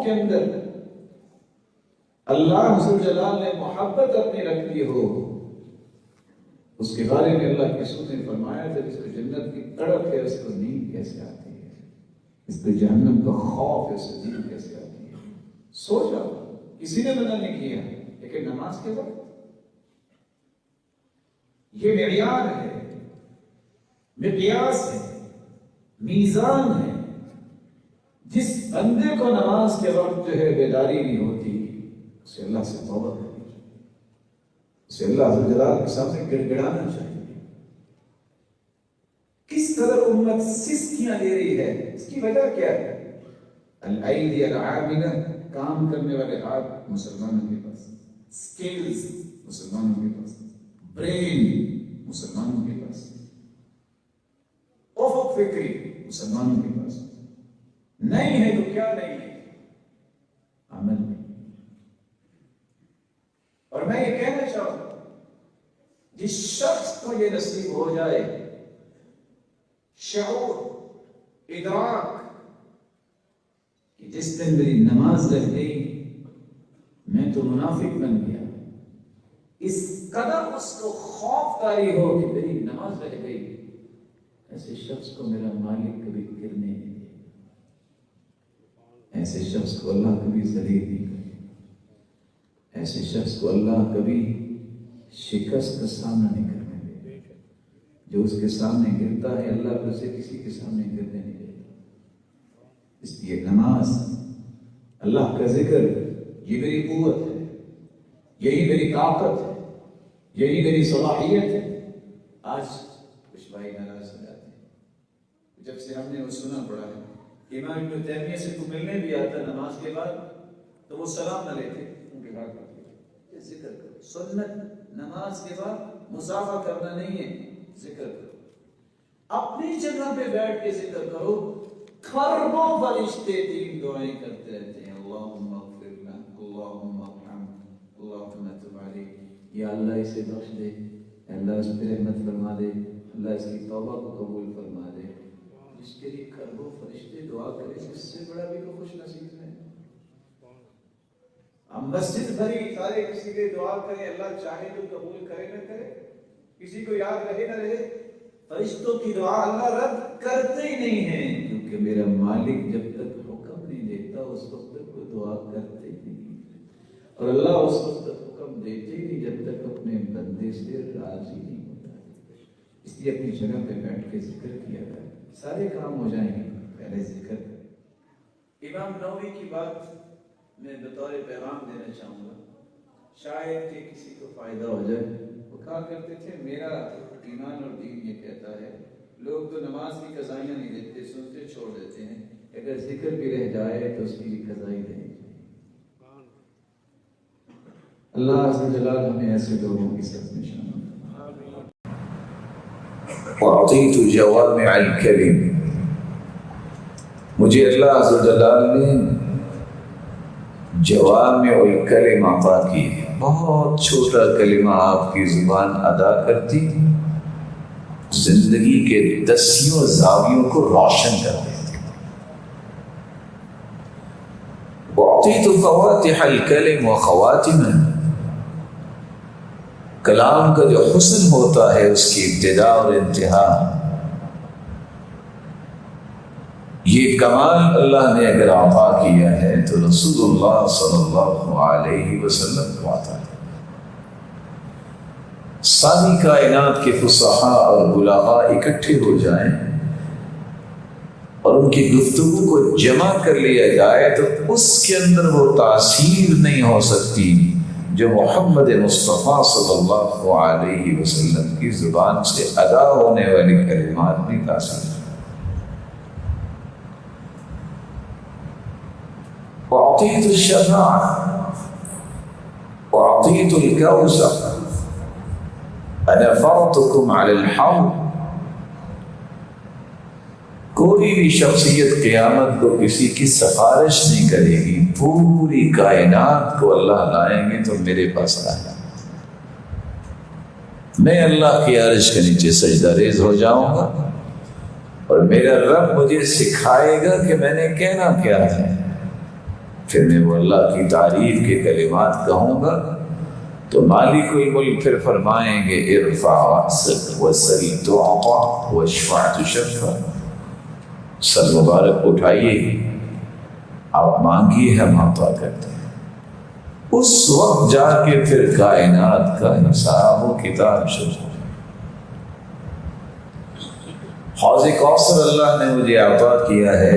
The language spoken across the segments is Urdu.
کے اندر اللہ عز جلال نے محبت اپنی رکھ دی ہو، اس کے بارے میں اللہ کے رسول نے فرمایا تھا جس کو جنت کی تڑپ ہے اس کو نیند کیسے آتی ہے، اس کو جہنم کا خوف ہے اس کو نیند کیسے آتی ہے۔ سو جاؤ، کسی نے منع نہیں کیا، لیکن نماز کے وقت یہ معیار ہے، مقیاس ہے، میزان ہے۔ جس بندے کو نماز کے وقت جو ہے بیداری نہیں ہوتی، اسے اللہ سے توبہ کرنی چاہیے، اسے اللہ عز و جلال کے سامنے گڑ گڑانا چاہیے۔ کس قدر امت سستیاں لے رہی ہے، اس کی وجہ کیا ہے؟ الایدی العاملہ، کام کرنے والے ہاتھ مسلمانوں کے پاس، سکلز مسلمانوں کے پاس، برین مسلمانوں کے پاس، افق فکری مسلمانوں کے پاس نہیں ہے۔ تو کیا نہیں ہے؟ عمل نہیں۔ اور میں یہ کہنا چاہوں گا، جس شخص کو یہ نصیب ہو جائے شعور، ادراک کہ جس دن میری نماز رہ گئی میں تو منافق بن گیا، اس قدر اس کو خوف طاری ہو کہ میری نماز رہ گئی، ایسے شخص کو میرا مالک کبھی گرنے نہیں دے، ایسے شخص کو اللہ کبھی ذلیل نہیں کرے، ایسے شخص کو اللہ کبھی شکست کا سامنا نہیں کرنے دے۔ جو اس کے سامنے گرتا ہے اللہ اسے کسی کے سامنے گرنے نہیں دیتا۔ اس لیے نماز، اللہ کا ذکر، یہ میری قوت ہے، یہی میری طاقت ہے، یہی میری صلاحیت ہے۔ آج کچھ بھائی ناراض ہو جاتے ہیں جب سے ہم نے وہ سنا پڑا ہے۔ امام ابن تیمیہ سے کو ملنے بھی آتا نماز کے بعد تو وہ سلام نہ لیتے، ان کے بعد یہ ذکر کرو۔ سنت نماز کے بعد مصافحہ کرنا نہیں ہے، ذکر کرو، اپنی جگہ پہ بیٹھ کے ذکر کرو۔ خربوں فرشتے تین دعائیں کرتے رہتے ہیں، اللہم اغفر لہ، اللہم ارحم، اللہم تب علیہ، یا اللہ اسے بخش دے، اللہ اس پہ رحمت فرما دے، اللہ اس کی توبہ کو قبول فرما دے۔ جس کے لیے خربوں فرشتے دعا کرے، اس سے بڑا بھی کوئی خوش نصیب ہے؟ ہم مسجد بھری سارے کسی کے دعا کریں، اللہ چاہے تو قبول کرے نہ کرے، کسی کو یاد رہے نہ رہے، فرشتوں کی دعا اللہ رد کرتے ہی نہیں ہیں، کیونکہ میرا مالک جب تک حکم نہیں دیتا اس وقت تک وہ دعا کرتے ہی نہیں، اور اللہ اس وقت تک حکم دیتے ہی نہیں جب تک اپنے بندے سے راضی نہیں ہوتا۔ اس لیے اپنی جگہ پہ بیٹھ کے ذکر کیا جائے، سارے کام ہو جائیں گے، پہلے ذکر کریں۔ امام نووی کی بات میں بطور پیغام دینا چاہوں گا، شاید کہ کسی کو فائدہ ہو جائے۔ وہ کہا کرتے تھے میرا ایمان اور دین یہ کہتا ہے لوگ تو نماز کی قضائیاں نہیں دیتے، سنتے چھوڑ دیتے ہیں، اگر ذکر بھی رہ جائے تو اس کی بھی قضائی دینی چاہیے۔ اللہ عز و جلال ہمیں ایسے لوگوں کی صف میں شامل وَأَعْطِيتُ جَوَامِعَ الْكَلِمِ، مجھے اللہ عز و جلال نے جوامع الکلم عطا کی، بہت چھوٹا کلمہ آپ کی زبان ادا کرتی زندگی کے دسیوں زاویوں کو روشن کر دیتی۔ وَأَعْطِيتُ فَوَاتِحَ الْكَلِمِ وَخَوَاتِمَهُ، کلام کا جو حسن ہوتا ہے اس کی ابتدا اور انتہا، یہ کمال اللہ نے اگر عطا کیا ہے تو رسول اللہ صلی اللہ علیہ وسلم کو عطا ہے۔ ساری کائنات کے فصحاء اور بلغاء اکٹھے ہو جائیں اور ان کی گفتگو کو جمع کر لیا جائے تو اس کے اندر وہ تاثیر نہیں ہو سکتی جو محمد مصطفیٰ صلی اللہ علیہ وسلم کی زبان سے ادا ہونے والی کلمات کی تاثیر۔ وَأَعْطِيتُ الشَّفَاعَةَ وَأَعْطِيتُ الْكَوْثَرَ أَنَا فَرْطُكُمْ عَلَى الْحَوْضِ، کوئی بھی شخصیت قیامت کو کسی کی سفارش نہیں کرے گی، پوری کائنات کو اللہ لائیں گے تو میرے پاس آئے، میں اللہ کی عرش کے نیچے سجدہ ریز ہو جاؤں گا اور میرا رب مجھے سکھائے گا کہ میں نے کہنا کیا ہے۔ پھر میں وہ اللہ کی تعریف کے کلمات کہوں گا تو مالک الملک پھر فرمائیں گے ارفع رأسک وسل تعطى واشفع تشفع، سر مبارک اٹھائیے، آپ مانگیے ہم عطا کرتے ہیں۔ اس وقت جا کے پھر کائنات کا حساب و کتاب شروع۔ حوض کوثر اللہ نے مجھے عطا کیا ہے،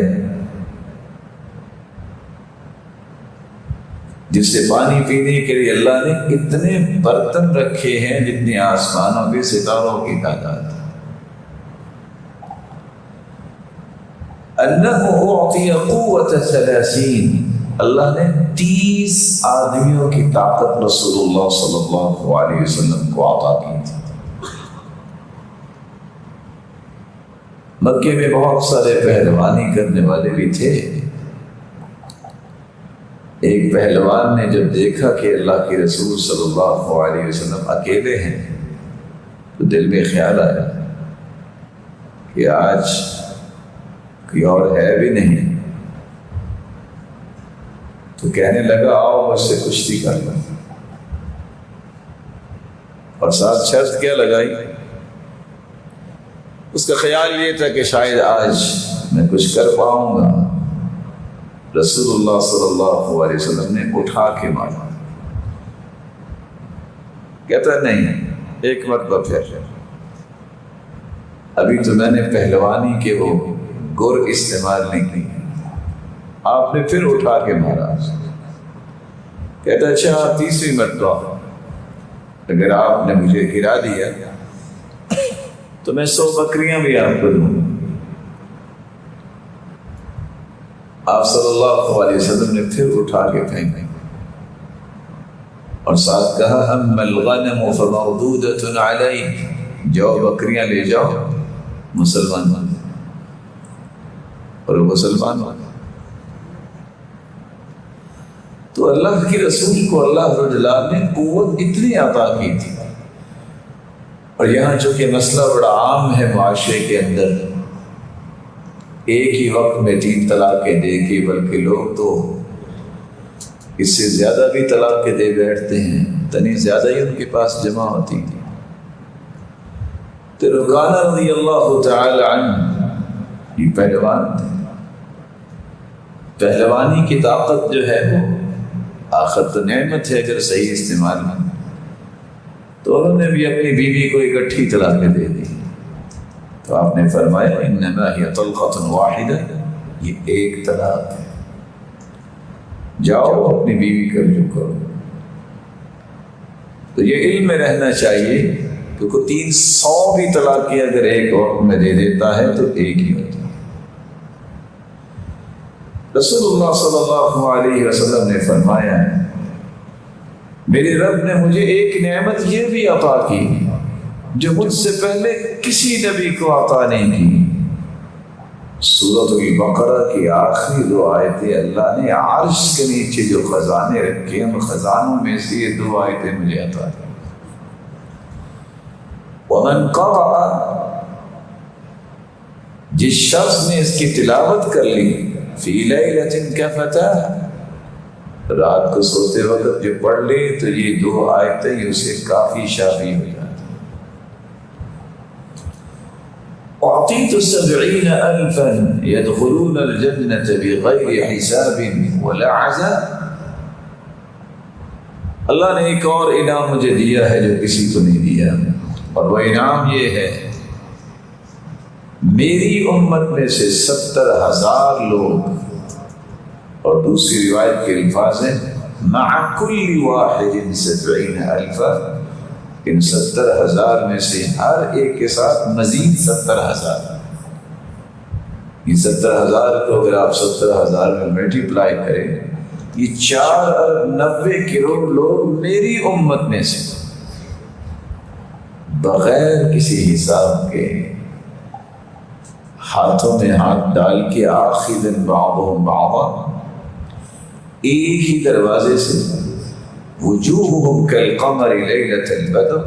جس سے پانی پینے کے لیے اللہ نے اتنے برتن رکھے ہیں جتنے آسمانوں کے ستاروں کی تعداد ہے۔ انہ اعطی قوت 30، اللہ نے 30 آدمیوں کی طاقت رسول اللہ صلی اللہ علیہ وسلم کو عطا کی تھی۔ مکے میں بہت سارے پہلوانی کرنے والے بھی تھے۔ ایک پہلوان نے جب دیکھا کہ اللہ کے رسول صلی اللہ علیہ وسلم اکیلے ہیں تو دل میں خیال آیا کہ آج کوئی اور ہے بھی نہیں، تو کہنے لگا آؤ مجھ سے کشتی کر لو، اور ساتھ شرط کیا لگائی؟ اس کا خیال یہ تھا کہ شاید آج میں کچھ کر پاؤں گا۔ رسول اللہ صلی اللہ علیہ وسلم نے اٹھا کے مارا۔ کہتا نہیں، ایک مرتبہ پھر، ابھی تو میں نے پہلوانی کے وہ گر استعمال نہیں کی، آپ نے پھر اٹھا کے مارا۔ کہتا اچھا تیسری مرتبہ اگر آپ نے مجھے گرا دیا تو میں 100 بکریاں بھی آپ کو دوں۔ آپ صلی اللہ علیہ وسلم نے پھر اٹھا کے پھینکے اور ساتھ کہا اما الغنم فمردودۃ علیک، جاؤ بکریاں لے جاؤ مسلمان بن، اور وہ مسلمان بن۔ تو اللہ کے رسول کو اللہ رب نے قوت اتنی عطا کی تھی۔ اور یہاں جو کہ مسئلہ بڑا عام ہے معاشرے کے اندر، ایک ہی وقت میں 3 طلاقیں دے کے، بلکہ لوگ تو اس سے زیادہ بھی طلاقیں دے بیٹھتے ہیں، اتنی زیادہ ہی ان کے پاس جمع ہوتی تھی۔ تو رکانہ رضی اللہ تعالی عنہ یہ پہلوان تھے۔ پہلوانی کی طاقت جو ہے وہ آخر تو نعمت ہے اگر صحیح استعمال میں، تو انہوں نے بھی اپنی بیوی کو اکٹھی طلاقیں دے دی۔ تو آپ نے فرمایا انما ہی طلقۃ واحدہ، یہ ایک طلاق ہے، جاؤ اپنی بیوی کا رجوع کرو۔ تو یہ علم میں رہنا چاہیے کہ کوئی 300 بھی طلاقیں اگر ایک وقت میں دے دیتا ہے تو ایک ہی ہوتا ہے۔ رسول اللہ صلی اللہ علیہ وسلم نے فرمایا ہے میرے رب نے مجھے ایک نعمت یہ بھی عطا کی جو مجھ سے پہلے کسی نبی کو عطا نہیں کی۔ سورۃ البقرہ کی آخری 2 آیتیں اللہ نے عرش کے نیچے جو خزانے رکھے ان خزانوں میں سے یہ 2 آیتیں مجھے عطا کی۔ ومن قرأ، جس شخص نے اس کی تلاوت کر لی، فی لیلۃ کفتاہ، رات کو سوتے وقت جو پڑھ لے تو یہ 2 آیتیں اسے کافی شافی ہو جاتی۔ اعطیت 70,000 يدخلون الجنة بغیر حساب ولا عذاب، اللہ نے ایک اور انعام مجھے دیا ہے جو کسی کو نہیں دیا، اور وہ انعام یہ ہے میری امت میں سے 70,000 لوگ، اور دوسری روایت کے الفاظ ہیں مع کل واحد 70,000، ان 70,000 میں سے ہر ایک کے ساتھ مزید 70,000۔ یہ 70,000 کو اگر آپ 70,000 میں ملٹیپلائی کریں، یہ 4.90 کروڑ لوگ میری امت میں سے بغیر کسی حساب کے ہاتھوں میں ہاتھ ڈال کے آخذ بعضهم بعضا، ایک ہی دروازے سے، وجوہہم کالقمر لیلۃ البدر،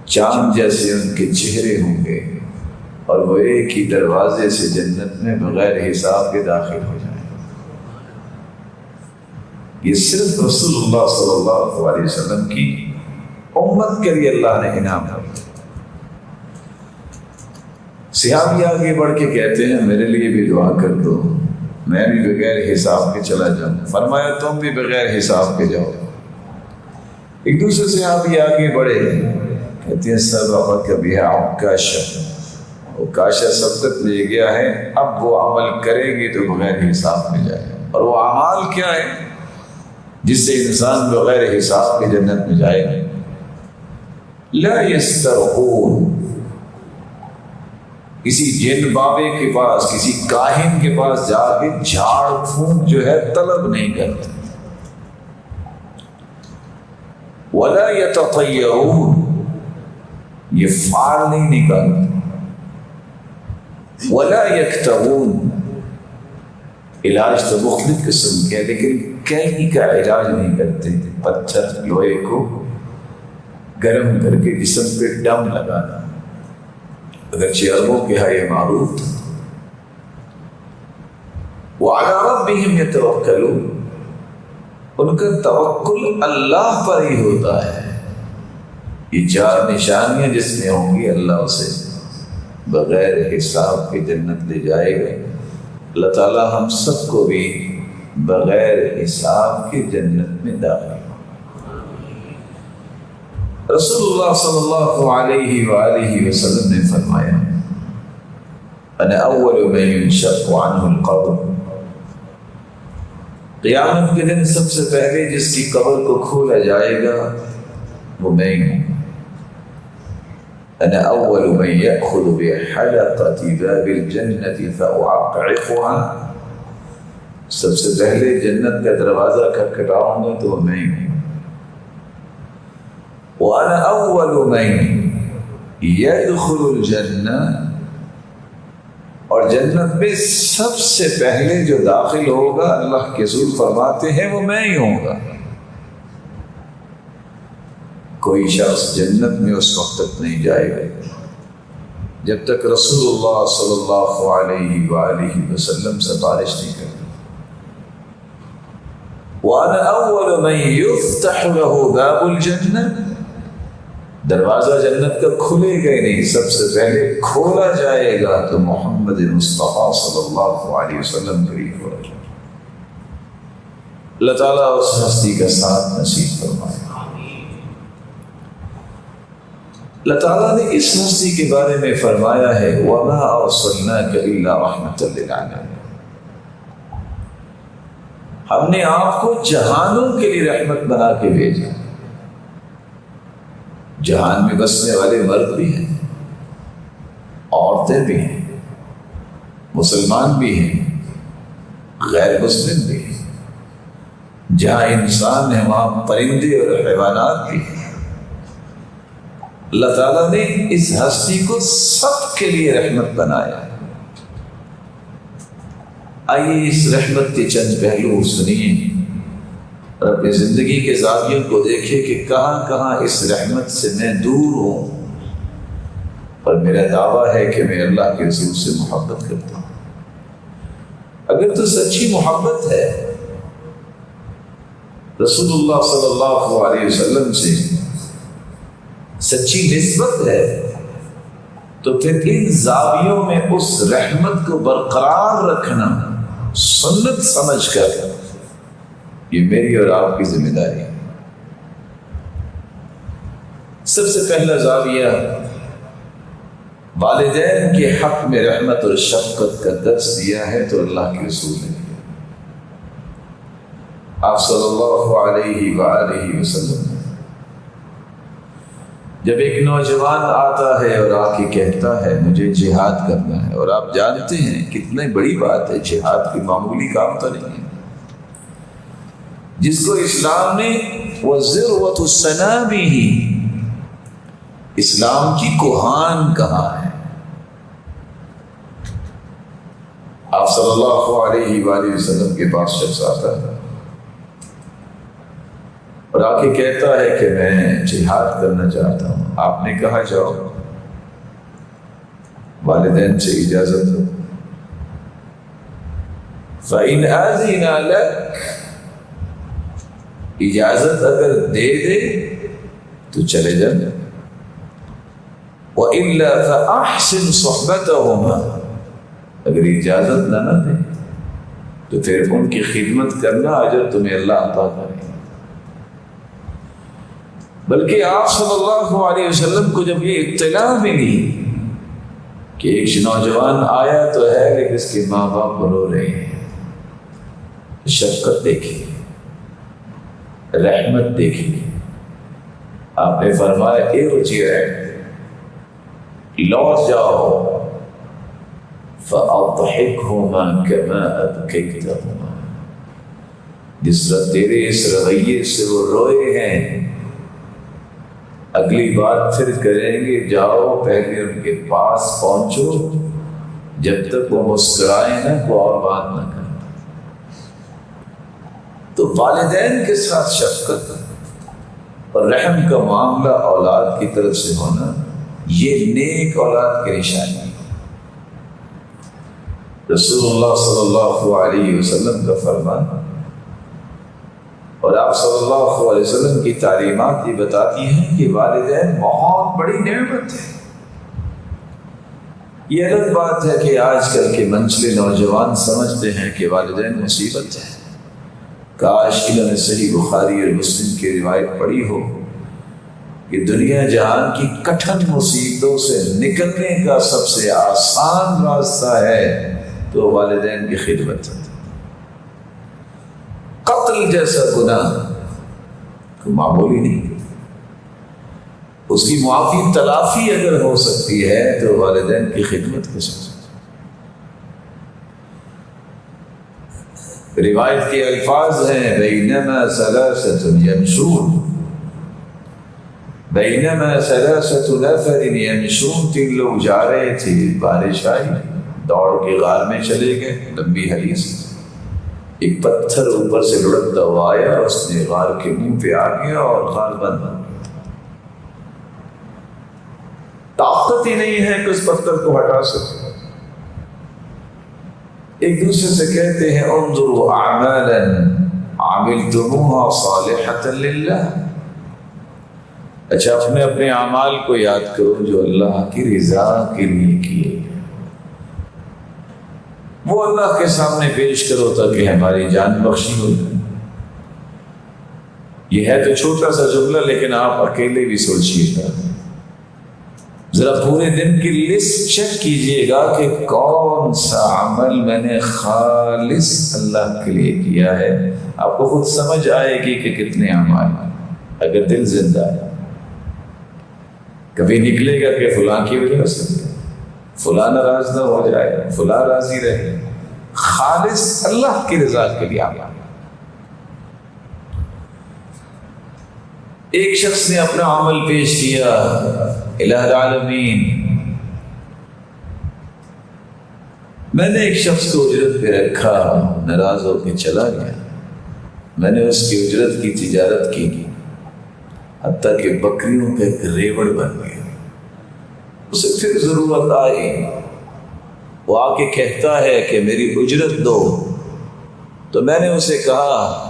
چاند جیسے ان کے چہرے ہوں گے، اور وہ ایک ہی دروازے سے جنت میں بغیر حساب کے داخل ہو جائیں۔ یہ صرف رسول اللہ صلی اللہ علیہ وسلم کی امت کے لیے اللہ نے انعام کیا۔ صحابی آگے بڑھ کے کہتے ہیں میرے لیے بھی دعا کر دو، میں بھی بغیر حساب کے چلا جاؤں۔ فرمایا تم بھی بغیر حساب کے جاؤ۔ ایک دوسرے صحابی آگے بڑھے، کہتے ہیں سبقک بہا عکاشہ، عکاشہ سبقت لے گیا ہے، اب وہ عمل کرے گی تو بغیر حساب میں جائے گا۔ اور وہ اعمال کیا ہے جس سے انسان بغیر حساب کے جنت میں جائے گا؟ لا یسترقون، کسی جن بابے کے پاس، کسی کاہن کے پاس جا کے جھاڑ پھونک جو ہے طلب نہیں کرتے۔ ولا یتطیرون، یہ فار نہیں نکالتے۔ ولا یکتوون، علاج تو مختلف قسم کے، لیکن کہیں کا علاج نہیں کرتے۔ پتھر لوہے کو گرم کر کے جسم پہ ڈم لگانا، اگرچہ عربوں کے ہاں یہ معروف تھا۔ وعلی ربہم یتوکلون، ان کا توکل اللہ پر ہی ہوتا ہے۔ یہ چار نشانیاں جس میں ہوں گی اللہ اسے بغیر حساب کے جنت لے جائے گا۔ اللہ تعالی ہم سب کو بھی بغیر حساب کے جنت میں داخل۔ رسول اللہ صلی اللہ علیہ وآلہ وسلم نے فرمایا انا اول من ينشق عنه القبر، قیامت کے دن سب سے پہلے جس کی قبر کو کھولا جائے گا وہ میں ہوں۔ انا اول من يأخذ بحلقة باب الجنة فأعقعقها، سب سے پہلے جنت کا دروازہ کھٹکھٹاؤں گا تو میں ہوں۔ وَأَنَا أَوَّلُ مَن يَدْخُلُ الْجَنَّةَ، اور جنت میں سب سے پہلے جو داخل ہوگا اللہ کے رسول فرماتے ہیں وہ میں ہی ہوں گا۔ کوئی شخص جنت میں اس وقت تک نہیں جائے گا جب تک رسول اللہ صلی اللہ علیہ وآلہ وسلم سفارش نہیں کرتا۔ وَأَنَا أَوَّلُ مَن يُفْتَحُ لَهُ بَابُ الْجَنَّةِ، دروازہ جنت کا کھلے گا ہی نہیں، سب سے پہلے کھولا جائے گا تو محمد مصطفیٰ صلی اللہ علیہ وسلم کا ہی کھولا جائے گا۔ اللہ تعالیٰ اس ہستی کا ساتھ نصیب فرمائے۔ اللہ تعالیٰ نے اس ہستی کے بارے میں فرمایا ہے وَمَا أَرْسَلْنَاكَ إِلَّا رَحْمَةً لِلْعَالَمِينَ، ہم نے آپ کو جہانوں کے لیے رحمت بنا کے بھیجا۔ جہان میں بسنے والے مرد بھی ہیں، عورتیں بھی ہیں، مسلمان بھی ہیں، غیر مسلم بھی ہیں، جہاں انسان ہے وہاں پرندے اور حیوانات بھی ہیں۔ اللہ تعالیٰ نے اس ہستی کو سب کے لیے رحمت بنایا۔ آئیے اس رحمت کے چند پہلو سنیے اور اپنی زندگی کے زاویوں کو دیکھیں کہ کہاں کہاں اس رحمت سے میں دور ہوں، اور میرا دعویٰ ہے کہ میں اللہ کے رسول سے محبت کرتا ہوں۔ اگر تو سچی محبت ہے، رسول اللہ صلی اللہ علیہ وسلم سے سچی نسبت ہے، تو پھر ان زاویوں میں اس رحمت کو برقرار رکھنا سنت سمجھ کر یہ میری اور آپ کی ذمہ داری ہے۔ سب سے پہلا زاویہ والدین کے حق میں رحمت اور شفقت کا درس دیا ہے تو اللہ کے رسول نے دیا۔ آپ صلی اللہ علیہ وآلہ وسلم جب ایک نوجوان آتا ہے اور آ کے کہتا ہے مجھے جہاد کرنا ہے، اور آپ جانتے ہیں کتنی بڑی بات ہے، جہاد کی معمولی کام تو نہیں ہے، جس کو اسلام نے وَذِرْوَةُ السَّنَامِهِ، اسلام کی کوہان کہا ہے۔ آپ صلی اللہ علیہ وآلہ وسلم کے پاس شخص آتا ہے اور آ کے کہتا ہے کہ میں جہاد کرنا چاہتا ہوں۔ آپ نے کہا جاؤ، والدین سے اجازت ہو۔ فَإِنْ آذِنَا لَكَ اجازت اگر دے دے تو چلے جائیں، وَإِلَّا فَأَحْسِنْ صُحْبَتَهُمَا، اگر اجازت نہ دے تو پھر ان کی خدمت کرنا اجر تمہیں اللہ عطا کرے۔ بلکہ آپ صلی اللہ علیہ وسلم کو جب یہ اطلاع ملی کہ ایک نوجوان آیا تو ہے لیکن اس کے ماں باپ رو رہے ہیں، شفقت دیکھی، رحمت دیکھی، آپ نے فرمایا ارجع، لوٹ جاؤ، فَأَضْحِكْهُمَا كَمَا أَبْكَيْتَهُمَا، جس طرح تیرے اس رویے سے وہ روئے ہیں اگلی بات پھر کریں گے، جاؤ پہلے ان کے پاس پہنچو، جب تک وہ مسکرائیں نہ کوئی اور بات نہ کریں۔ تو والدین کے ساتھ شفقت اور رحم کا معاملہ اولاد کی طرف سے ہونا، یہ نیک اولاد کی نشانی ہے۔ رسول اللہ صلی اللہ علیہ وسلم کا فرمان اور آپ صلی اللہ علیہ وسلم کی تعلیمات یہ بتاتی ہیں کہ والدین بہت بڑی نعمت ہے۔ یہ الگ بات ہے کہ آج کل کے منچلے نوجوان سمجھتے ہیں کہ والدین مصیبت ہے۔ کاش انہوں نے صحیح بخاری اور مسلم کی روایت پڑھی ہو کہ دنیا جہان کی کٹھن مصیبتوں سے نکلنے کا سب سے آسان راستہ ہے تو والدین کی خدمت ہے۔ قتل جیسا گناہ کوئی معمولی نہیں، اس کی معافی تلافی اگر ہو سکتی ہے تو والدین کی خدمت کے ساتھ۔ روایت کے الفاظ ہیں بینما ثلاثۃ یمشون، بینما ثلاثۃ نفر یمشون، 3 لوگ جا رہے تھے، بارش آئی، دوڑ کے غار میں چلے گئے، لمبی حدیث، ایک پتھر اوپر سے لڑکتا ہوا آیا، اس نے غار کے منہ پہ آ گیا اور غار بند ہو گیا۔ طاقت ہی نہیں ہے کہ اس پتھر کو ہٹا سکے۔ ایک دوسرے سے کہتے ہیں انظروا اعمالا عملتموها صالحة للہ، اچھا اپنے اپنے اعمال کو یاد کرو جو اللہ کی رضا کے لیے کیے، وہ اللہ کے سامنے پیش کرو تاکہ ہماری جان بخشی ہو جائے۔ یہ ہے تو چھوٹا سا جملہ، لیکن آپ اکیلے بھی سوچیے گا، ذرا پورے دن کی لسٹ چیک کیجئے گا کہ کون سا عمل میں نے خالص اللہ کے لیے کیا ہے۔ آپ کو خود سمجھ آئے گی کہ کتنے اعمال، اگر دل زندہ ہے۔ کبھی نکلے گا کہ فلاں کی وجہ سے فلاں ناراض نہ ہو جائے، فلاں راضی رہے، خالص اللہ کی رضا کے لیے عمل۔ ایک شخص نے اپنا عمل پیش کیا، الہ العالمین میں نے ایک شخص کو اجرت پہ رکھا، ناراض ہو کے چلا گیا، میں نے اس کی اجرت کی تجارت کی، حتیٰ کہ بکریوں کا ایک ریوڑ بن گیا۔ اسے پھر ضرورت آئی، وہ آ کے کہتا ہے کہ میری اجرت دو، تو میں نے اسے کہا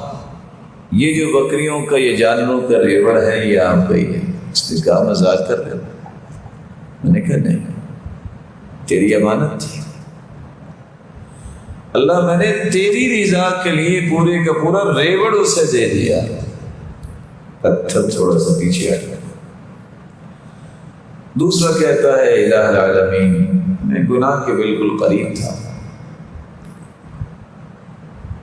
یہ جو بکریوں کا، یہ جانوروں کا ریوڑ ہے یہ آپ کا ہی ہے۔ اس نے کہا مذاق کر رہے ہو؟ میں نے کہا نہیں، تیری امانت تھی، اللہ میں نے تیری رضا کے لیے پورے کا پورا ریوڑ اسے دے دیا۔ پتھر تھوڑا سا پیچھے آ گیا۔ دوسرا کہتا ہے الہ العالمین میں گناہ کے بالکل قریب تھا،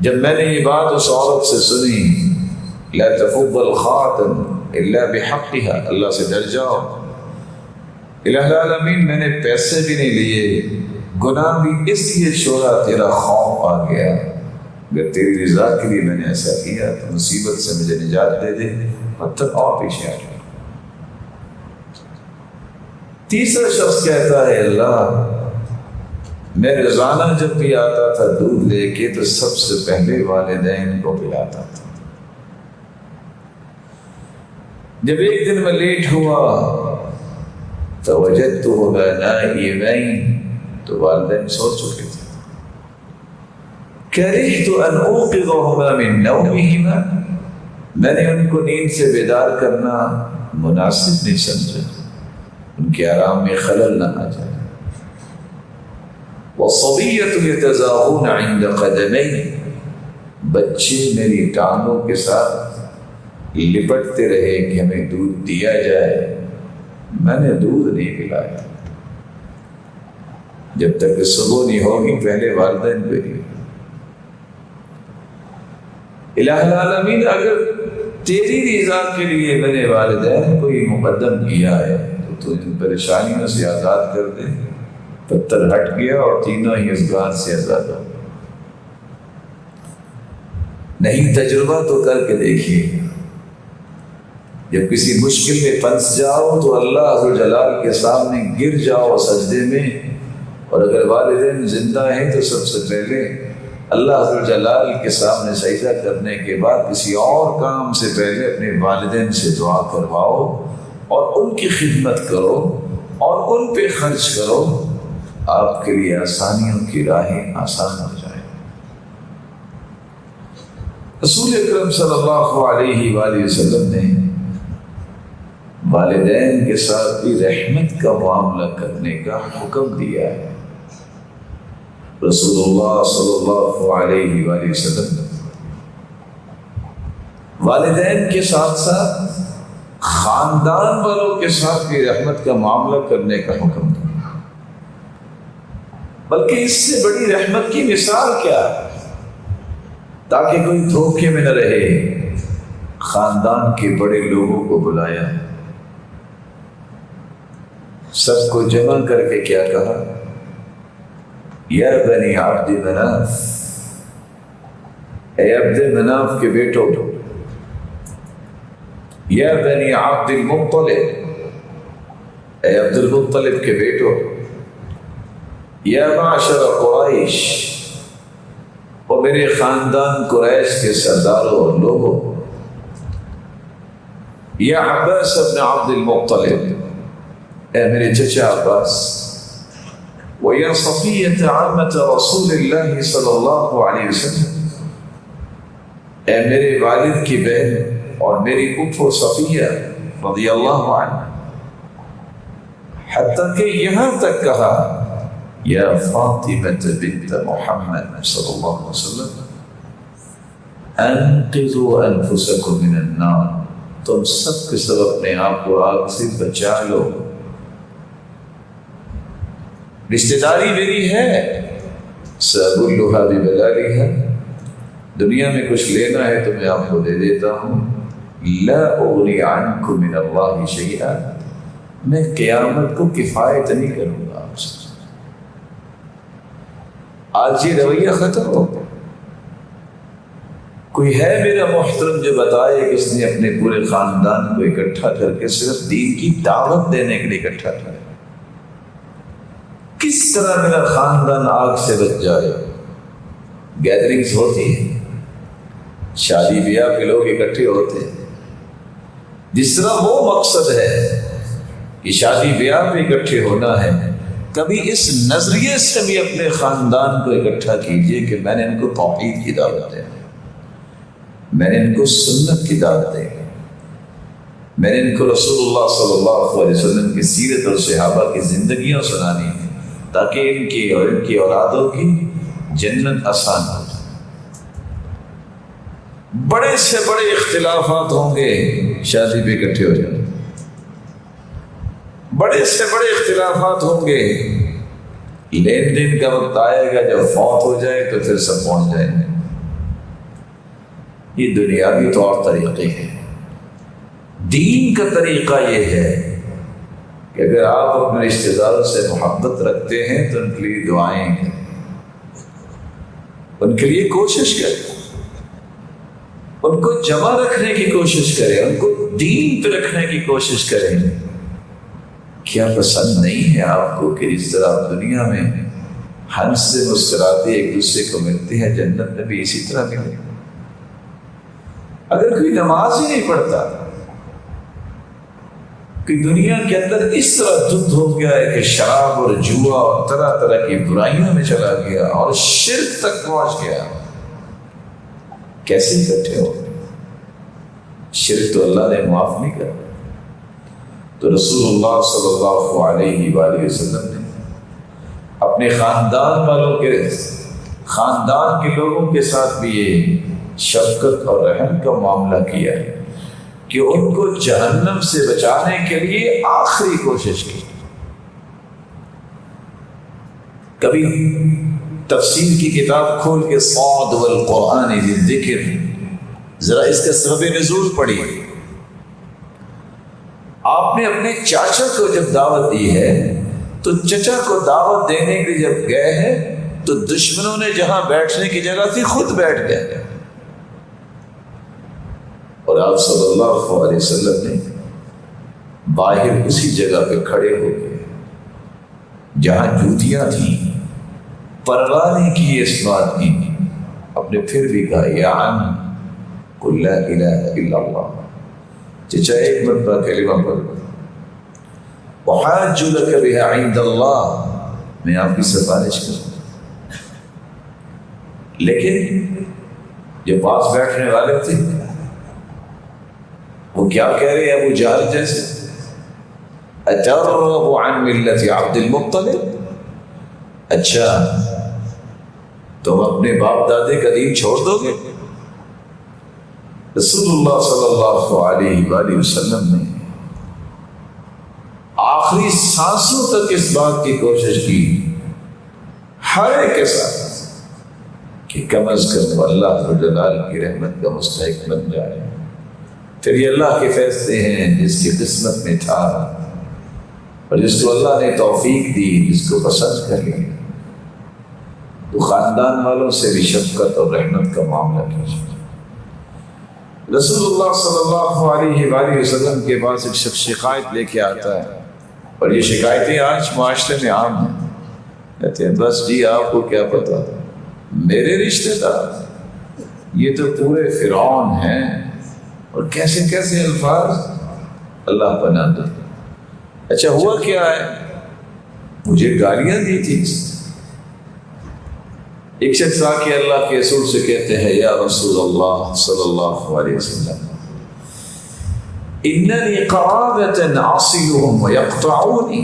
جب میں نے یہ بات اس عورت سے سنی لا تفض الخاتم الا بحقها، اللہ سے ڈر جاؤ، الہ العالمین میں نے پیسے بھی نہیں لیے، گناہ بھی اس لیے چھوڑا تیرا خوف آ گیا، اگر تیری رضا کے لیے میں نے ایسا کیا تو مصیبت سے مجھے نجات دے دے۔ پتھر اور پیچھے آ گیا۔ تیسرا شخص کہتا ہے اللہ میں روزانہ جب بھی آتا تھا دودھ لے کے تو سب سے پہلے والدین کو پلاتا تھا، جب ایک دن میں لیٹ ہوا فوجدتهما نائمین، تو والدین سو چکے تھے، کرہت ان اوقظهما من نومهما، میں نے ان کو نیند سے بیدار کرنا مناسب نہیں سمجھا، ان کے آرام میں خلل نہ آ جائے۔ وَالصَّبِيَّةُ يَتَزَاحُونَ عِنْدَ قَدَمَيْنِ، بچے میری ٹانگوں کے ساتھ لپٹتے رہے کہ ہمیں دودھ دیا جائے، میں نے دودھ نہیں پلایا جب تک کہ صبح نہیں ہوگی، پہلے والدین کو ہی۔ الہ العالمین، اگر تیری رضا کے لیے میں نے والدین کو ہی مقدم کیا ہے تو ان پریشانیوں سے آزاد کر دے۔ پتھر ہٹ گیا اور تینوں ہی اس غار سے آزاد ہو۔ نہیں تجربہ تو کر کے دیکھیے، جب کسی مشکل میں پھنس جاؤ تو اللہ عز و جلال کے سامنے گر جاؤ سجدے میں، اور اگر والدین زندہ ہیں تو سب سے پہلے اللہ عز و جلال کے سامنے سجدہ کرنے کے بعد کسی اور کام سے پہلے اپنے والدین سے دعا کرواؤ اور ان کی خدمت کرو اور ان پہ خرچ کرو، آپ کے لیے آسانیوں کی راہیں آسان ہو جائیں۔ رسول اکرم صلی اللہ علیہ وآلہ وسلم نے والدین کے ساتھ بھی رحمت کا معاملہ کرنے کا حکم دیا ہے۔ رسول اللہ صلی اللہ علیہ وآلہ وسلم والدین کے ساتھ ساتھ خاندان والوں کے ساتھ بھی رحمت کا معاملہ کرنے کا حکم دیا، بلکہ اس سے بڑی رحمت کی مثال کیا ہے؟ تاکہ کوئی دھوکے میں نہ رہے، خاندان کے بڑے لوگوں کو بلایا، سب کو جمع کر کے کیا کہا؟ یا بنی عبد مناف، اے عبد مناف کے بیٹو، یا بنی عبد المطلب، اے عبد المطلب کے بیٹو، یا معشر قریش، اور میرے خاندان قریش کے سرداروں اور لوگوں، یا عباس ابن عبد المطلب، اے میرے چچا عباس، وَيَا صَفِيَّةَ عَامَّةَ رَسُولِ اللَّهِ صلی اللہ علیہ وسلم، اے میرے والد کی بہن اور میری پھپھو صفیہ رضی اللہ عنہ، حتیٰ کہ یہاں تک کہا یا فاطمة بنت محمد صلی اللہ علیہ وسلم، انقذوا انفسکم من النار، تم سب کے سب اپنے آپ کو آگ سے بچا لو۔ رشتہ داری میری ہے، سأبلها ببلالها، دنیا میں کچھ لینا ہے تو میں آپ کو دے دیتا ہوں، لا اغنی عنکم من اللہ شیئا، میں قیامت کو کفایت نہیں کروں گا آپ سے۔ آج یہ رویہ ختم ہو، کوئی ہے میرا محترم جو بتائے کہ اس نے اپنے پورے خاندان کو اکٹھا کر کے صرف دین کی دعوت دینے کے لیے اکٹھا کیا؟ کس طرح میرا خاندان آگ سے بچ جائے؟ گیدرنگز ہوتی ہیں، شادی بیاہ کے لوگ اکٹھے ہوتے ہیں، جس طرح وہ مقصد ہے کہ شادی بیاہ میں اکٹھے ہونا ہے، کبھی اس نظریے سے بھی اپنے خاندان کو اکٹھا کیجئے کہ میں نے ان کو توحید کی دعوت دی، میں نے ان کو سنت کی دعوت دی، میں نے ان کو رسول اللہ صلی اللہ علیہ وسلم کی سیرت اور صحابہ کی زندگیاں سنانی ہیں، تاکہ ان کی اور ان کی اولادوں کی جنت آسان ہو جائے۔ بڑے سے بڑے اختلافات ہوں گے، شادی پہ اکٹھے ہو جائیں، بڑے سے بڑے اختلافات ہوں گے، لین دین کا وقت آئے گا جب فوت ہو جائے تو پھر سب پہنچ جائیں گے۔ یہ دنیاوی طور طریقے ہیں، دین کا طریقہ یہ ہے کہ اگر آپ اپنے رشتہ داروں سے محبت رکھتے ہیں تو ان کے لیے دعائیں کریں، ان کے لیے کوشش کریں، ان کو جمع رکھنے کی کوشش کریں، ان کو دین پہ رکھنے کی کوشش کریں۔ کیا پسند نہیں ہے آپ کو کہ جس طرح آپ دنیا میں ہنس سے مسکراتے ایک دوسرے کو ملتے ہیں، جنت میں بھی اسی طرح ملے؟ اگر کوئی نماز ہی نہیں پڑھتا، کہ دنیا کے اندر اس طرح دھند ہو گیا ہے کہ شراب اور جوا اور طرح طرح کی برائیوں میں چلا گیا اور شرک تک پہنچ گیا، کیسے اکٹھے ہو؟ شرک تو اللہ نے معاف نہیں کرا. تو رسول اللہ صلی اللہ علیہ وآلہ وسلم نے اپنے خاندان کے لوگوں کے ساتھ بھی یہ شفقت اور رحم کا معاملہ کیا ہے کہ ان کو جہنم سے بچانے کے لیے آخری کوشش کی. کبھی تفسیر کی کتاب کھول کے صاد والقرآن ذکر ذرا اس کا سبب نزول پڑھی. آپ نے اپنے چاچا کو جب دعوت دی ہے تو چچا کو دعوت دینے کے لیے جب گئے ہیں تو دشمنوں نے جہاں بیٹھنے کی جگہ تھی خود بیٹھ گئے, اور آپ صلی اللہ علیہ وسلم نے باہر اسی جگہ پہ کھڑے ہو گئے جہاں جوتیاں تھیں, پرواہ نہیں کی اس بات کی. اپنے پھر بھی کہا یا عم قل لا الہ الا اللہ, چچا ایک مرتبہ کلمہ پڑھ وحاج لک بها عند اللہ, میں آپ کی سفارش کروں. لیکن جو پاس بیٹھنے والے تھے وہ کیا کہہ رہے ہیں ابو جہل جیسے, اترغب عن ملت عبد المطلب, اچھا تم اپنے باپ دادے کا دین چھوڑ دو گے؟ رسول اللہ صلی اللہ علیہ وآلہ وسلم نے آخری سانسوں تک اس بات کی کوشش کی ہر ایک کے ساتھ کہ کم از کم اللہ جلال کی رحمت کا مستحق بن جائے. پھر یہ اللہ کے فیصلے ہیں جس کی قسمت میں تھا اور جس کو اللہ نے توفیق دی, جس کو پسند کر لیا, تو خاندان والوں سے بھی شفقت اور رحمت کا معاملہ کیجیے. رسول اللہ صلی اللہ علیہ وآلہ وسلم کے پاس ایک شخص شکایت لے کے آتا ہے, اور یہ شکایتیں آج معاشرے میں عام ہیں. کہتے ہیں بس جی آپ کو کیا پتا, میرے رشتے دار یہ تو پورے فرعون ہیں, اور کیسے کیسے الفاظ, اللہ پناہ دے. اچھا ہوا کیا ہے, مجھے گالیاں دی تھی. ایک شخص آ کے اللہ کے رسول سے کہتے ہیں یا رسول اللہ صلی اللہ علیہ وسلم اننی قرابۃ اصلهم ويقطعوني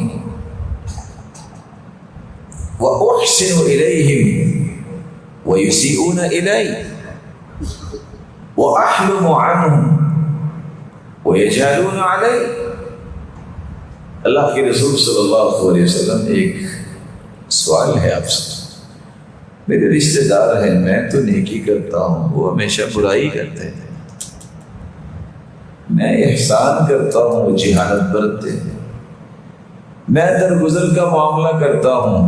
واحسن اليهم ويسيئون الي واحلم عنهم ويجهلون علي. اللہ کے رسول صلی اللہ علیہ وسلم ایک سوال ہے آپ سے, میرے رشتہ دار ہیں, میں تو نیکی کرتا ہوں, وہ ہمیشہ برائی کرتے ہیں. میں احسان کرتا ہوں, وہ جہالت برتتے ہیں. میں درگزر کا معاملہ کرتا ہوں,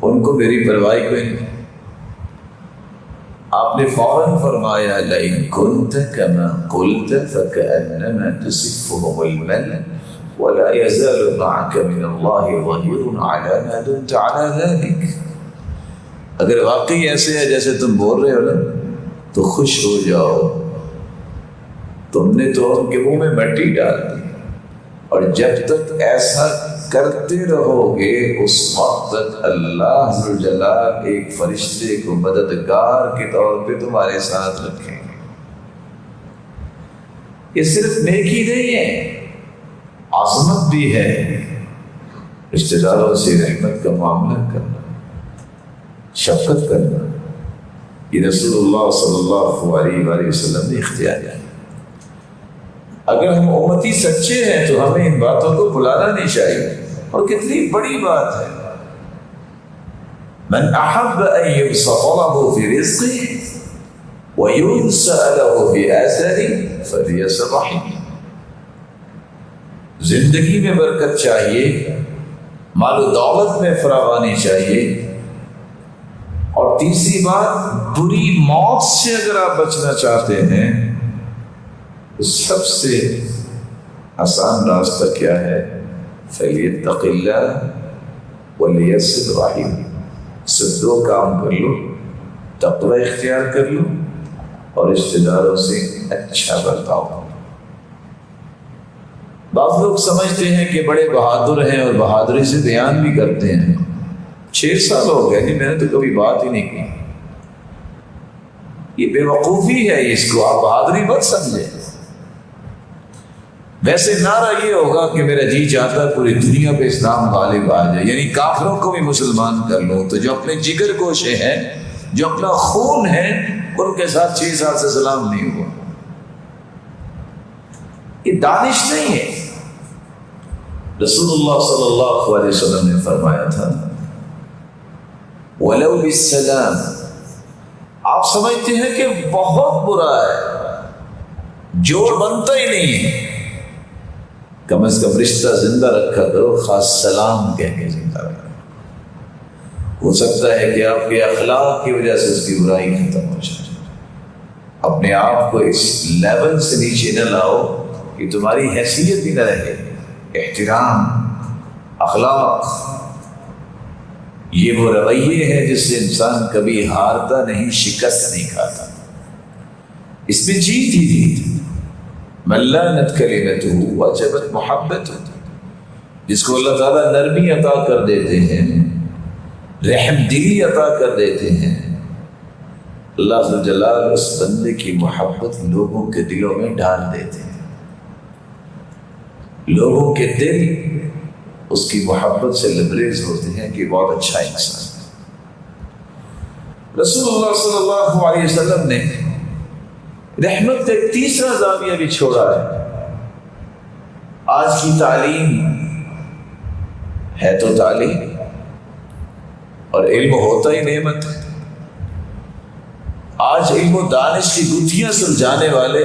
ان کو میری پرواہ کوئی نہیں. آپ نے فوراً فرمایا لئن كنت كما قلت فكأنما تصفهم المل ولا يزال معك من الله ظهير على ما دمت على ذلك. اگر واقعی ایسے ہے جیسے تم بول رہے ہو نا تو خوش ہو جاؤ, تم نے تو ان کے منہ میں مٹی ڈال دی, اور جب تک ایسا کرتے رہو گے اس وقت تک اللہ ذوالجلال ایک فرشتے کو مددگار کے طور پہ تمہارے ساتھ رکھیں گے. یہ صرف نیکی نہیں ہے, عظمت بھی ہے. رشتہ داروں سے رحمت کا معاملہ کرنا, شفقت کرنا, یہ رسول اللہ صلی اللہ علیہ وآلہ وسلم نے اختیار کیا. اگر ہم امتی سچے ہیں تو ہمیں ان باتوں کو بھلانا نہیں چاہیے, اور کتنی بڑی بات ہے. من احب ان يبسط له في رزقه وينسأ له في اثره فليصل رحمه. زندگی میں برکت چاہیے, مال و دولت میں فراوانی چاہیے, اور تیسری بات بری موت سے اگر آپ بچنا چاہتے ہیں تو سب سے آسان راستہ کیا ہے, فلیتق اللہ ولیصل رحمہ. صرف دو کام کر لو, تقوی اختیار کر لو اور رشتہ داروں سے اچھا برتاؤ. بعض لوگ سمجھتے ہیں کہ بڑے بہادر ہیں اور بہادری سے بیان بھی کرتے ہیں. 6 سال ہو گئے نہیں, میں نے تو کبھی بات ہی نہیں کی. یہ بے وقوفی ہے, اس کو آپ بہادری مت سمجھیں. ویسے نعرہ یہ ہوگا کہ میرا جی چاہتا ہے پوری دنیا پہ اسلام غالب آ جائے، یعنی کافروں کو بھی مسلمان کر لو، تو جو اپنے جگر گوشے ہیں، جو اپنا خون ہے، ان کے ساتھ 6 سال سے سلام نہیں ہوا۔ یہ دانش نہیں ہے۔ رسول اللہ صلی اللہ علیہ وسلم نے فرمایا تھا وَلَوْ بِالسَّلَامِ، آپ سمجھتے ہیں کہ بہت برا ہے، جوڑ بنتا ہی نہیں ہے، کم از کم رشتہ زندہ رکھا کرو، خاص سلام کہہ کے زندہ رکھا۔ ہو سکتا ہے کہ آپ کے اخلاق کی وجہ سے اس کی برائی ختم ہو جائے۔ اپنے آپ کو اس لیول سے نیچے نہ لاؤ کہ تمہاری حیثیت بھی نہ رہے۔ احترام، اخلاق، یہ وہ رویے ہیں جس سے انسان کبھی ہارتا نہیں، شکست نہیں کھاتا، اس میں جیت ہی جیت۔ من لانت کلمتہ وجبت محبتہ، جس کو اللہ تعالیٰ نرمی عطا کر دیتے ہیں، رحم دلی عطا کر دیتے ہیں، اللہ ذو جلال اس بندے کی محبت لوگوں کے دلوں میں ڈال دیتے ہیں۔ لوگوں کے دل اس کی محبت سے لبریز ہوتے ہیں کہ بہت اچھا انسان ہے۔ رسول اللہ صلی اللہ علیہ وسلم نے رحمت کا ایک تیسرا زاویہ بھی چھوڑا ہے۔ آج کی تعلیم ہے تو تعلیم، اور علم ہوتا ہی نعمت ہے۔ آج علم و دانش کی گتھیاں سلجھانے والے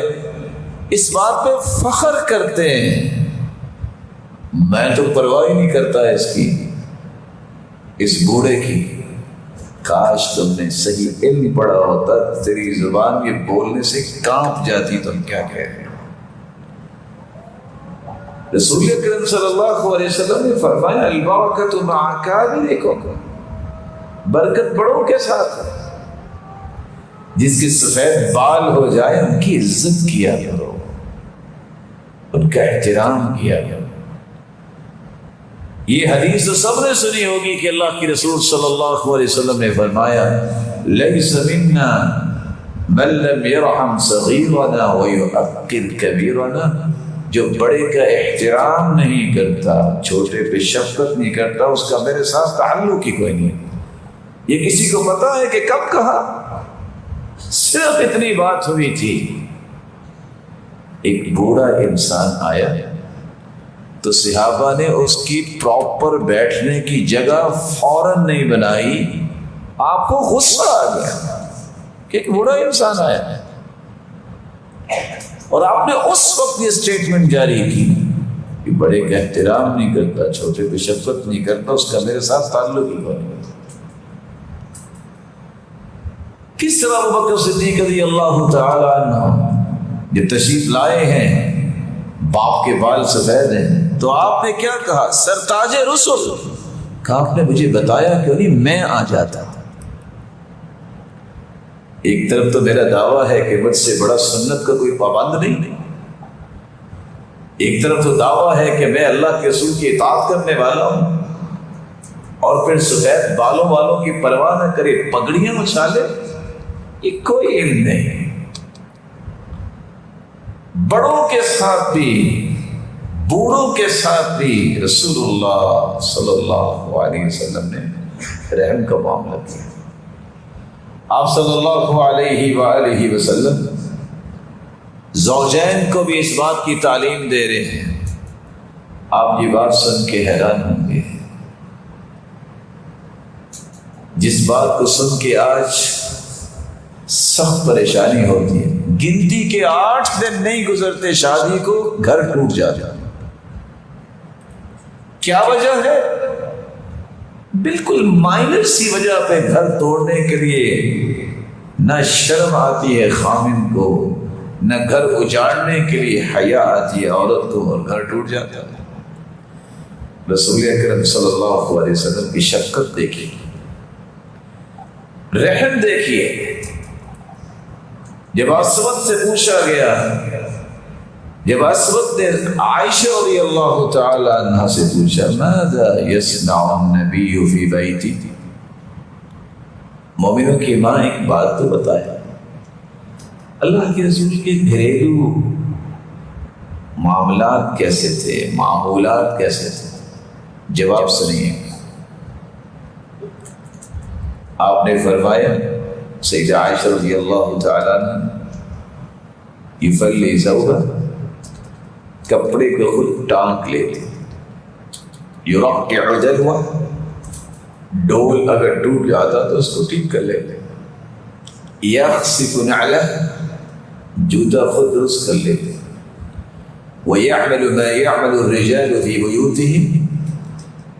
اس بات پہ فخر کرتے ہیں، میں تو پرواہ ہی نہیں کرتا اس کی، اس بوڑھے کی، کاش تم نے صحیح علم پڑھا ہوتا، تیری زبان یہ بولنے سے کانپ جاتی، تم کیا کہہ رہے ہو۔ رسول اکرم صلی اللہ علیہ وسلم نے فرمایا البرکۃ مع اکابرکم، برکت بڑوں کے ساتھ ہے۔ جس کے سفید بال ہو جائے ان کی عزت کیا کرو، ان کا احترام کیا کرو۔ یہ حدیث تو سب نے سنی ہوگی کہ اللہ کی رسول صلی اللہ علیہ وسلم نے فرمایا لیس منا من لم يرحم صغیرنا ويحقر کبیرنا، جو بڑے کا احترام نہیں کرتا، چھوٹے پہ شفقت نہیں کرتا، اس کا میرے ساتھ تعلق ہی کوئی نہیں۔ یہ کسی کو پتا ہے کہ کب کہا؟ صرف اتنی بات ہوئی تھی، ایک بوڑھا انسان آیا تو صحابہ نے اس کی پراپر بیٹھنے کی جگہ فوراً نہیں بنائی، آپ کو غصہ آ گیا کہ ایک بوڑھا انسان آیا ہے، اور آپ نے اس وقت یہ اسٹیٹمنٹ جاری کی کہ بڑے کا احترام نہیں کرتا، چھوٹے پہ شفقت نہیں کرتا، اس کا میرے ساتھ تعلق ہی نہیں۔ کس طرح ابوبکر صدیق رضی اللہ تعالی عنہ جب تشریف لائے ہیں، باپ کے بال سفید ہیں، تو آپ نے کیا کہا؟ سرتاج رسل، کہا آپ نے مجھے بتایا کیوں نہیں، میں آ جاتا تھا۔ ایک طرف تو میرا دعویٰ ہے کہ مجھ سے بڑا سنت کا کوئی پابند نہیں، ایک طرف تو دعویٰ ہے کہ میں اللہ کے رسول کی اطاعت کرنے والا ہوں، اور پھر سفید بالوں والوں کی پرواہ نہ کرے، پگڑیاں اچھالے، یہ کوئی علم نہیں۔ بڑوں کے ساتھ بھی، بوڑھوں کے ساتھ بھی رسول اللہ صلی اللہ علیہ وسلم نے رحم کا معاملہ کیا۔ آپ صلی اللہ علیہ وآلہ وسلم زوجین کو بھی اس بات کی تعلیم دے رہے ہیں۔ آپ یہ بات سن کے حیران ہوں گے، جس بات کو سن کے آج سخت پریشانی ہوتی ہے، گنتی کے 8 دن نہیں گزرتے شادی کو گھر ٹوٹ جاتا۔ کیا وجہ ہے؟ بالکل مائنر سی وجہ پہ گھر توڑنے کے لیے نہ شرم آتی ہے خامن کو، نہ گھر اجاڑنے کے لیے حیا آتی ہے عورت کو، اور گھر ٹوٹ جاتا ہے۔ رسول اکرم صلی اللہ علیہ وسلم کی شفقت دیکھیے، رحم دیکھیے۔ جب اسود سے پوچھا گیا، جب اسود نے عائشہ رضی اللہ تعالی عنہ سے پوچھا ماذا یصنع النبی فی بیتی، مومنوں کی ماں ایک بات تو بتایا، اللہ کے رسول کے گھریلو معاملات کیسے تھے، معمولات کیسے تھے؟ جواب سنیے. آپ نے فرمایا سیدہ عائشہ رضی اللہ تعالیٰ عنہ یفلی زوجہ، کپڑے کو خود ٹانک لیتے، یرقع دلوہ، ڈول اگر ٹوٹ جاتا تو اس کو ٹھیک کر لیتے، یخسف نعلہ، جوتا خود درست کر لیتے، وَيَعْمَلُ مَا يَعْمَلُ الرِّجَالُ فِي بُيُوتِهِمْ،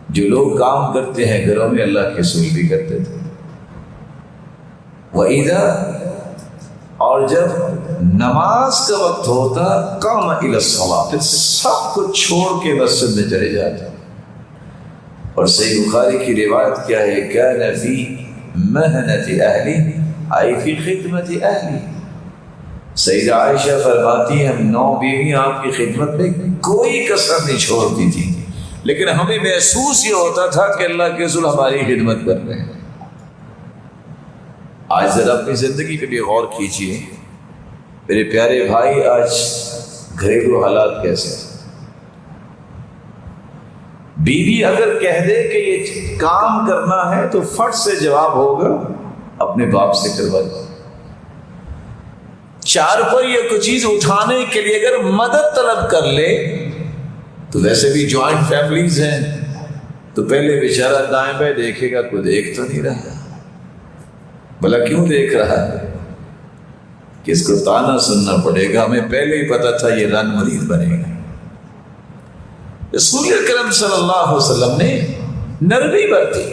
جو لوگ کام کرتے ہیں گھروں میں اللہ کے رسول بھی کرتے تھے. وَإِذَا، اور جب نماز کا وقت ہوتا، قَامَ إِلَى الصَّلَاةِ، پھر سب کو چھوڑ کے مسجد میں چلے جاتے. اور صحیح بخاری کی روایت کیا ہے؟ كَانَ فِي مَهْنَةِ أَهْلِ، آئی فی خدمت اہلی. سیدہ عائشہ فرماتی ہیں ہم 9 بیوی آپ کی خدمت میں کوئی کسر نہیں چھوڑتی تھی، لیکن ہمیں محسوس یہ ہوتا تھا کہ اللہ کے رسول ہماری خدمت کر رہے ہیں. آج ذرا اپنی زندگی پہ بھی غور کیجیے میرے پیارے بھائی، آج گھریلو حالات کیسے ہیں؟ بیوی اگر کہہ دے کہ یہ کام کرنا ہے تو فٹ سے جواب ہوگا اپنے باپ سے کروا دو. چار پر یہ کوئی چیز اٹھانے کے لیے اگر مدد طلب کر لے تو ویسے بھی جوائنٹ فیملیز ہیں تو پہلے بیچارہ دائیں بائیں دیکھے گا، کوئی دیکھ تو نہیں رہا، بھلا کیوں دیکھ رہا ہے کہ اس کو تانا سننا پڑے گا، ہمیں پہلے ہی پتا تھا یہ رن مریض بنے گا. رسول اکرم صلی اللہ علیہ وسلم نے نرمی برتی.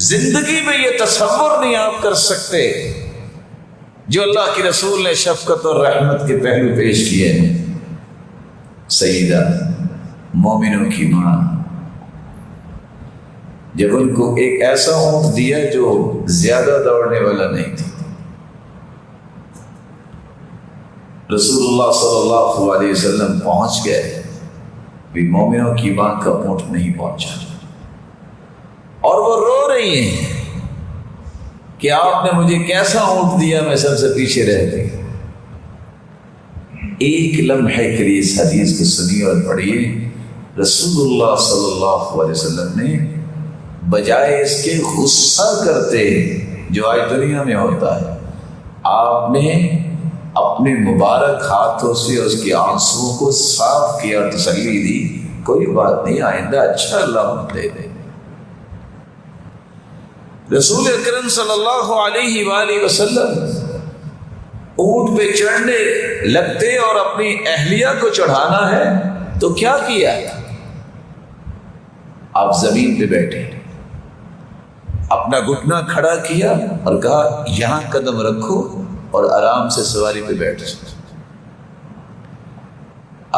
زندگی میں یہ تصور نہیں آپ کر سکتے جو اللہ کے رسول نے شفقت اور رحمت کے پہلو پیش کیے ہیں. سیدہ مومنوں کی ماں، جب ان کو ایک ایسا اونٹ دیا جو زیادہ دوڑنے والا نہیں تھا، رسول اللہ صلی اللہ علیہ وسلم پہنچ گئے، بھی مومنوں کی ماں کا اونٹ نہیں پہنچا، اور وہ رو رہی ہیں کہ آپ نے مجھے کیسا اونٹ دیا، میں سب سے پیچھے رہ گئی. ایک لمحے کے لیے اس حدیث کو سنیے اور پڑھیے. رسول اللہ صلی اللہ علیہ وسلم نے بجائے اس کے غصہ کرتے جو آج دنیا میں ہوتا ہے، آپ نے اپنے مبارک ہاتھوں سے اس کے آنسوؤں کو صاف کیا اور تسلی دی، کوئی بات نہیں، آئندہ اچھا اللہ دے دے. رسول اکرم صلی اللہ علیہ وآلہ وسلم اونٹ پہ چڑھنے لگتے اور اپنی اہلیہ کو چڑھانا ہے تو کیا کیا؟ آپ زمین پہ بیٹھے، اپنا گھٹنا کھڑا کیا اور کہا یہاں قدم رکھو اور آرام سے سواری پہ بیٹھ جاؤ.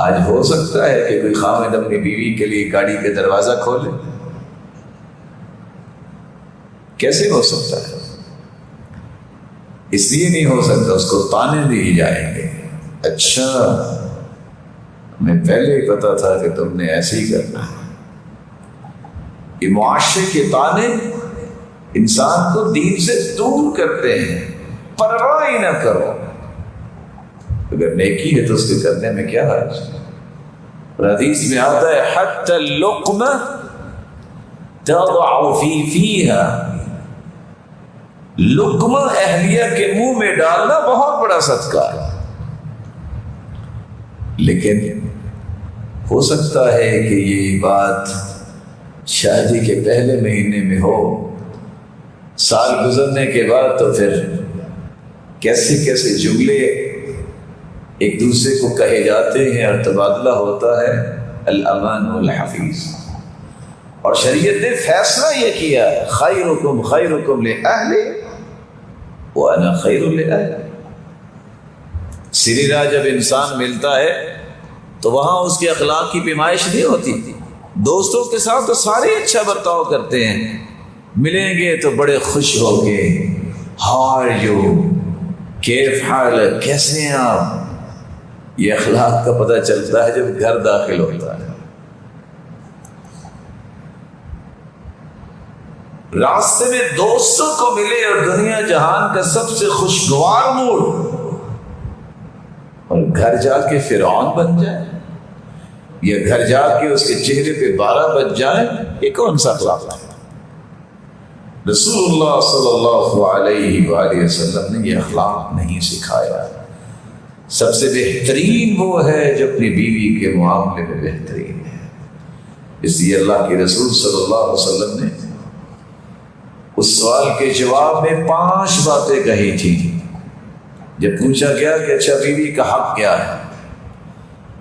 آج ہو سکتا ہے کہ کوئی خاوند اپنی بیوی کے لیے گاڑی کا دروازہ کھولے؟ کیسے ہو سکتا ہے؟ اس لیے نہیں ہو سکتا، اس کو تانے دیے جائیں گے. اچھا ہمیں پہلے ہی پتا تھا کہ تم نے ایسے ہی کرنا ہے. یہ معاشرے کے تانے انسان کو دین سے دور کرتے ہیں. پرواہ ہی نہ کرو، اگر نیکی ہے تو اس کے کرنے میں کیا حرج. حدیث میں آتا ہے حتی اللقمہ تضع فی فیہا، لقمہ اہلیہ کے منہ میں ڈالنا بہت بڑا صدقہ ہے. لیکن ہو سکتا ہے کہ یہ بات شادی کے پہلے مہینے میں ہو، سال گزرنے کے بعد تو پھر کیسے کیسے جملے ایک دوسرے کو کہے جاتے ہیں اور تبادلہ ہوتا ہے. الامان والحفیظ. اور شریعت نے فیصلہ یہ کیا ہے خیرکم خیرکم لأہلہ وانا خیر لأہلہ. سری راہ جب انسان ملتا ہے تو وہاں اس کے اخلاق کی پیمائش نہیں ہوتی. دوستوں کے ساتھ تو سارے اچھا برتاؤ کرتے ہیں، ملیں گے تو بڑے خوش ہو کے ہاؤ آر یو، کیف حال ہے، کیسے ہیں آپ. یہ اخلاق کا پتہ چلتا ہے جب گھر داخل ہوتا ہے. راستے میں دوستوں کو ملے اور دنیا جہان کا سب سے خوشگوار موڈ اور گھر جا کے فرعون بن جائے، یا گھر جا کے اس کے چہرے پہ 12 بج جائیں، یہ کون سا اخلاق ہے؟ رسول اللہ صلی اللہ علیہ وآلہ وسلم نے یہ اخلاق نہیں سکھایا۔ سب سے بہترین وہ ہے جو اپنی بیوی کے معاملے میں بہترین ہے۔ اس لیے اللہ کے رسول صلی اللہ علیہ وسلم نے اس سوال کے جواب میں 5 باتیں کہی تھی۔ جب پوچھا گیا کہ اچھا بیوی کا حق کیا ہے،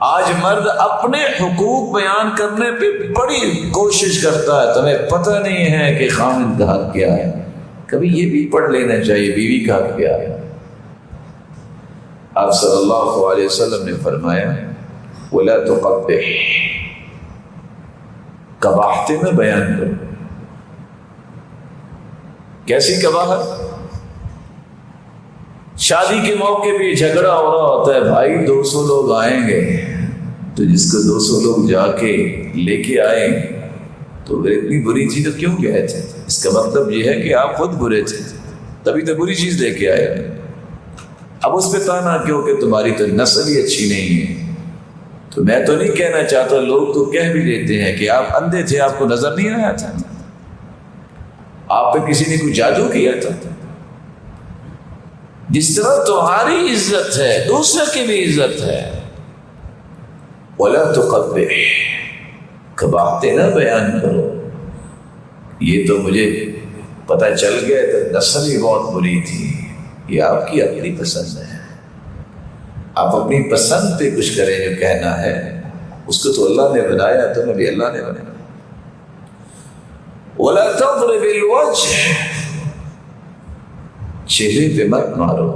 آج مرد اپنے حقوق بیان کرنے پہ بڑی کوشش کرتا ہے، تمہیں پتہ نہیں ہے کہ خامند کا حق کیا ہے۔ کبھی یہ بھی پڑھ لینا چاہیے بیوی کا حق کیا ہے۔ آپ صلی اللہ علیہ وسلم نے فرمایا وَلَا تُقَبِّحْ، قباحتیں نہ بیان کرو۔ کیسی قباحت؟ شادی کے موقع پہ جھگڑا ہو رہا ہوتا ہے، بھائی 200 لوگ آئیں گے، تو جس کو 200 لوگ جا کے لے کے آئیں تو اتنی بری چیز کیوں گئے تھے؟ اس کا مطلب یہ ہے کہ آپ خود برے تھے، تبھی تو بری چیز لے کے آئے۔ اب اس پہ تانا کیوں کہ تمہاری تو نسل ہی اچھی نہیں ہے؟ تو میں تو نہیں کہنا چاہتا، لوگ تو کہہ بھی دیتے ہیں کہ آپ اندھے تھے، آپ کو نظر نہیں آیا تھا، آپ پہ کسی نے کوئی جادو کیا تھا۔ جس طرح تمہاری عزت ہے دوسرے کی بھی عزت ہے۔ وَلَا تُقَبِّحْ، قباحتیں نہ بیان کرو۔ یہ تو مجھے پتہ چل گیا تو نسل ہی بہت بری تھی، یہ آپ کی اپنی پسند ہے، آپ اپنی پسند پہ کچھ کریں، جو کہنا ہے اس کو تو اللہ نے بنایا، تمہیں بھی اللہ نے بنایا۔ وَلَا تَضْرِبِ الْوَجْهِ، چہرے پہ مت مارو۔